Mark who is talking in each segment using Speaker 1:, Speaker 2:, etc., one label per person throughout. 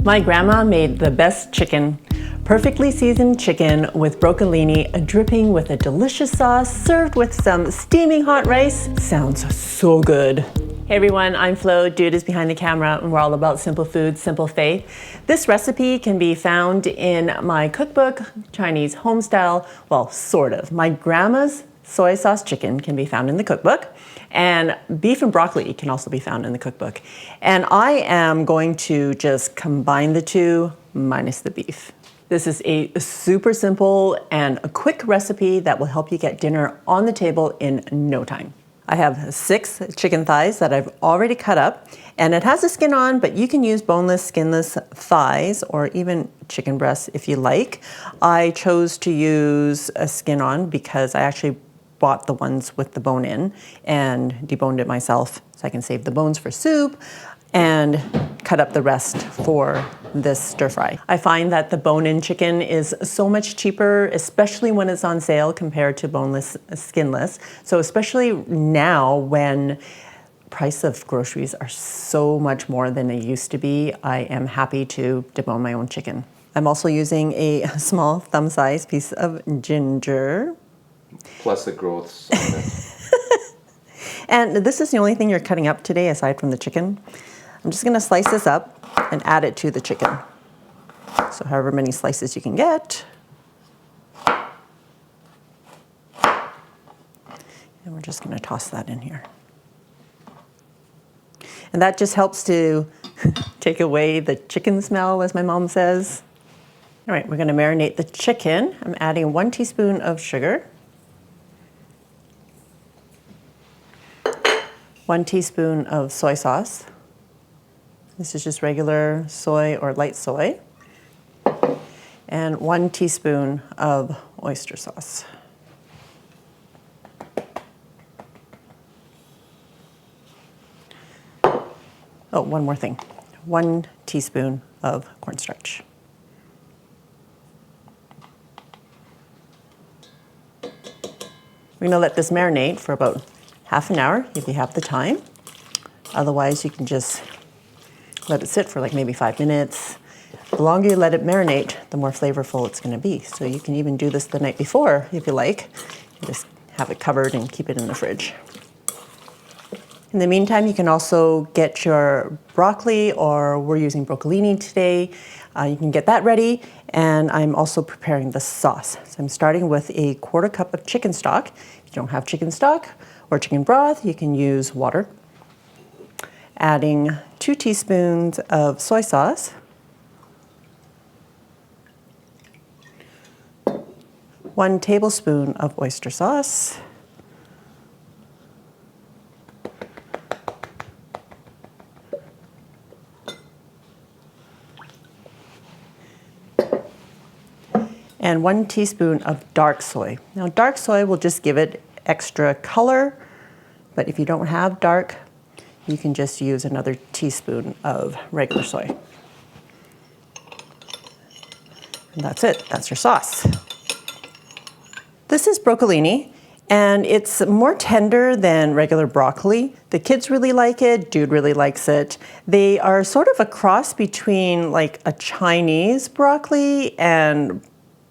Speaker 1: My grandma made the best chicken. Perfectly seasoned chicken with broccolini, dripping with a delicious sauce, served with some steaming hot rice. Sounds so good. Hey everyone, I'm Flo, Dude is behind the camera, and we're all about simple food, simple faith. This recipe can be found in my cookbook, Chinese Homestyle, well, sort of. My grandma's soy sauce chicken can be found in the cookbook, and beef and broccoli can also be found in the cookbook. And I am going to just combine the two minus the beef. This is a super simple and a quick recipe that will help you get dinner on the table in no time. I have 6 chicken thighs that I've already cut up, and it has a skin on, but you can use boneless, skinless thighs or even chicken breasts if you like. I chose to use a skin on because I actually bought the ones with the bone in and deboned it myself so I can save the bones for soup and cut up the rest for this stir fry. I find that the bone-in chicken is so much cheaper, especially when it's on sale compared to boneless, skinless. So especially now when price of groceries are so much more than they used to be, I am happy to debone my own chicken. I'm also using a small thumb-sized piece of ginger.
Speaker 2: Plus the growths on it.
Speaker 1: And this is the only thing you're cutting up today aside from the chicken. I'm just gonna slice this up and add it to the chicken. So however many slices you can get. And we're just gonna toss that in here. And that just helps to take away the chicken smell, as my mom says. All right, we're gonna marinate the chicken. I'm adding 1 teaspoon of sugar, 1 teaspoon of soy sauce. This is just regular soy or light soy. And 1 teaspoon of oyster sauce. Oh, one more thing. 1 teaspoon of cornstarch. We're gonna let this marinate for about half an hour if you have the time. Otherwise, you can just let it sit for like maybe 5 minutes. The longer you let it marinate, the more flavorful it's gonna be. So you can even do this the night before if you like. You just have it covered and keep it in the fridge. In the meantime, you can also get your broccoli, or we're using broccolini today. You can get that ready, and I'm also preparing the sauce. So I'm starting with a 1/4 cup of chicken stock. If you don't have chicken stock or chicken broth, you can use water. Adding 2 teaspoons of soy sauce, 1 tablespoon of oyster sauce, and 1 teaspoon of dark soy. Now, dark soy will just give it extra color, but if you don't have dark, you can just use another teaspoon of regular soy. And that's it, that's your sauce. This is broccolini, and it's more tender than regular broccoli. The kids really like it, Dude really likes it. They are sort of a cross between like a Chinese broccoli and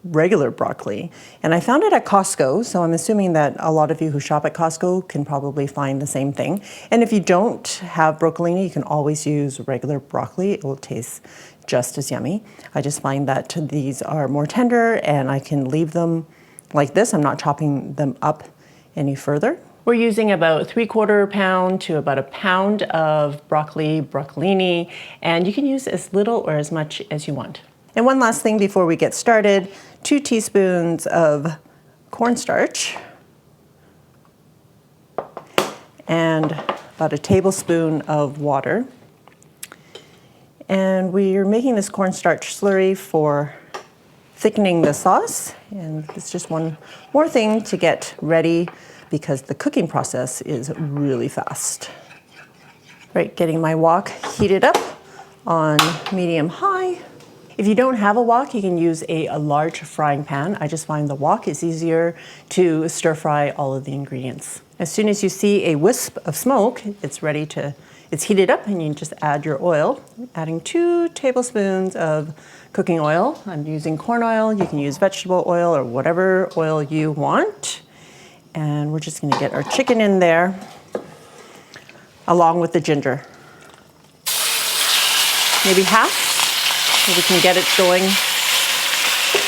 Speaker 1: regular broccoli. And I found it at Costco, so I'm assuming that a lot of you who shop at Costco can probably find the same thing. And if you don't have broccolini, you can always use regular broccoli. It will taste just as yummy. I just find that these are more tender and I can leave them like this. I'm not chopping them up any further. We're using about 3/4 pound to about 1 pound of broccolini, and you can use as little or as much as you want. And one last thing before we get started, 2 teaspoons of cornstarch and about 1 tablespoon of water. And we're making this cornstarch slurry for thickening the sauce. And it's just one more thing to get ready because the cooking process is really fast. Right, getting my wok heated up on medium-high. If you don't have a wok, you can use a large frying pan. I just find the wok is easier to stir fry all of the ingredients. As soon as you see a wisp of smoke, it's ready to it's heated up and you just add your oil. Adding 2 tablespoons of cooking oil. I'm using corn oil. You can use vegetable oil or whatever oil you want. And we're just gonna get our chicken in there along with the ginger. Maybe half, so we can get it going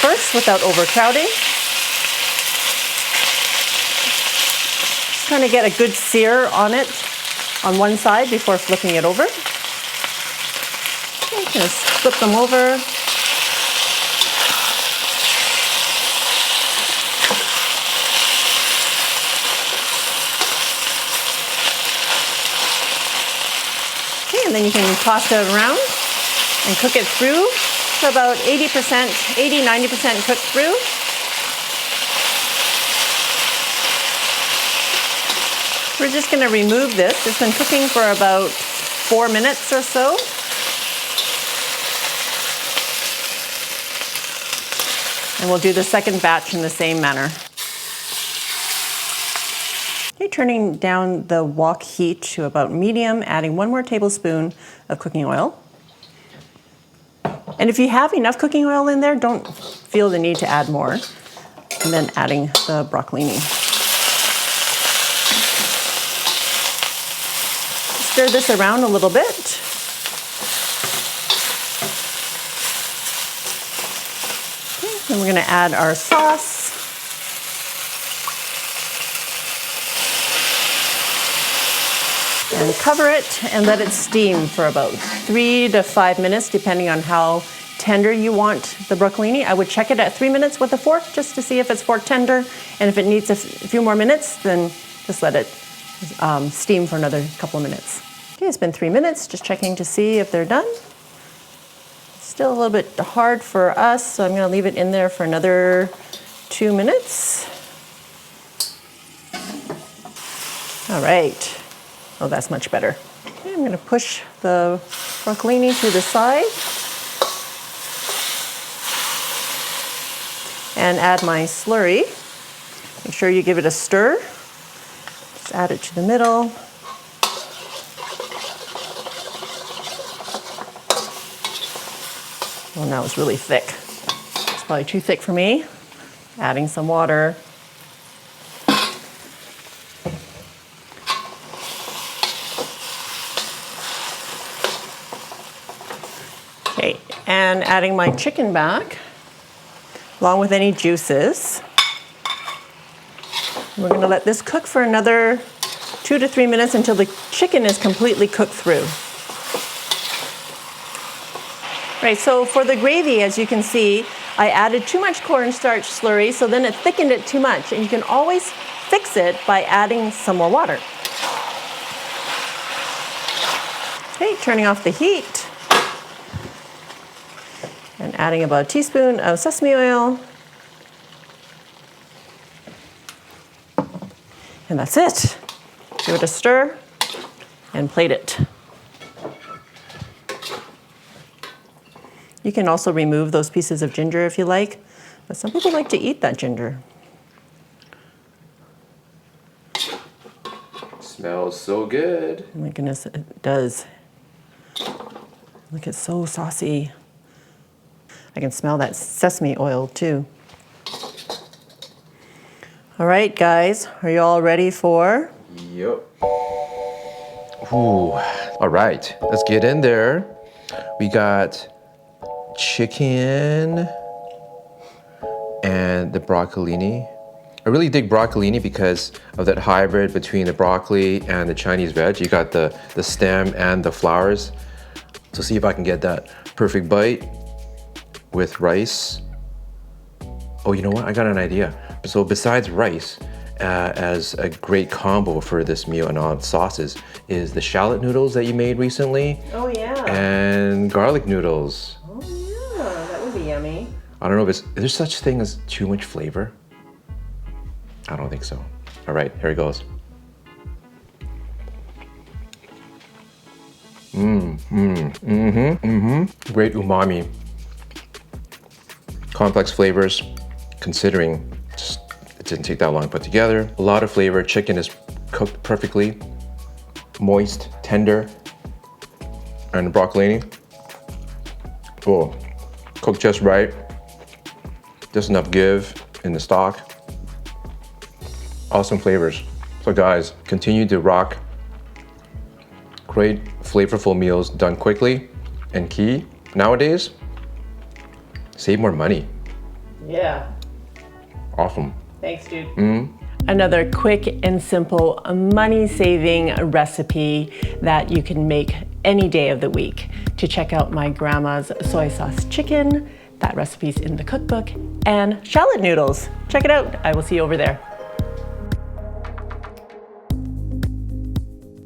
Speaker 1: first without overcrowding. Just trying to get a good sear on it on one side before flipping it over. Okay, just flip them over. Okay, and then you can toss it around and cook it through to about 80%, 80-90% cooked through. We're just going to remove this. It's been cooking for about 4 minutes or so. And we'll do the second batch in the same manner. Okay, turning down the wok heat to about medium, adding 1 more tablespoon of cooking oil. And if you have enough cooking oil in there, don't feel the need to add more. And then adding the broccolini. Stir this around a little bit. Okay, then we're going to add our sauce. And cover it and let it steam for about 3 to 5 minutes, depending on how tender you want the broccolini. I would check it at 3 minutes with a fork just to see if it's fork tender. And if it needs a few more minutes, then just let it steam for another couple of minutes. Okay, it's been 3 minutes, just checking to see if they're done. Still a little bit hard for us, so I'm going to leave it in there for another 2 minutes. All right. Oh, that's much better. Okay, I'm going to push the broccolini to the side and add my slurry. Make sure you give it a stir. Just add it to the middle. Well, now it's really thick. It's probably too thick for me. Adding some water. Okay, and adding my chicken back, along with any juices. We're going to let this cook for another 2 to 3 minutes until the chicken is completely cooked through. Right, so for the gravy, as you can see, I added too much cornstarch slurry, so then it thickened it too much. And you can always fix it by adding some more water. Okay, turning off the heat. And adding about a teaspoon of sesame oil. And that's it. Give it a stir and plate it. You can also remove those pieces of ginger if you like, but some people like to eat that ginger.
Speaker 2: Smells so good.
Speaker 1: Oh my goodness, it does. Look, it's so saucy. I can smell that sesame oil too. All right, guys, are you all ready for?
Speaker 2: Yep. Ooh. All right, let's get in there. We got chicken and the broccolini. I really dig broccolini because of that hybrid between the broccoli and the Chinese veg. You got the stem and the flowers. So see if I can get that perfect bite with rice. Oh, you know what? I got an idea. So besides rice, as a great combo for this meal and all sauces is the shallot noodles that you made recently.
Speaker 1: Oh yeah.
Speaker 2: And garlic noodles.
Speaker 1: Oh yeah, that would be yummy.
Speaker 2: I don't know if is there such thing as too much flavor? I don't think so. All right, here it goes. Great umami. Complex flavors, considering just it didn't take that long to put together. A lot of flavor. Chicken is cooked perfectly. Moist, tender, and the broccolini. Oh, cooked just right. Just enough give in the stock. Awesome flavors. So guys, continue to rock great flavorful meals done quickly, and key nowadays, save more money.
Speaker 1: Yeah.
Speaker 2: Awesome.
Speaker 1: Thanks, dude. Another quick and simple money-saving recipe that you can make any day of the week. To check out my grandma's soy sauce chicken, that recipe's in the cookbook, and shallot noodles. Check it out. I will see you over there.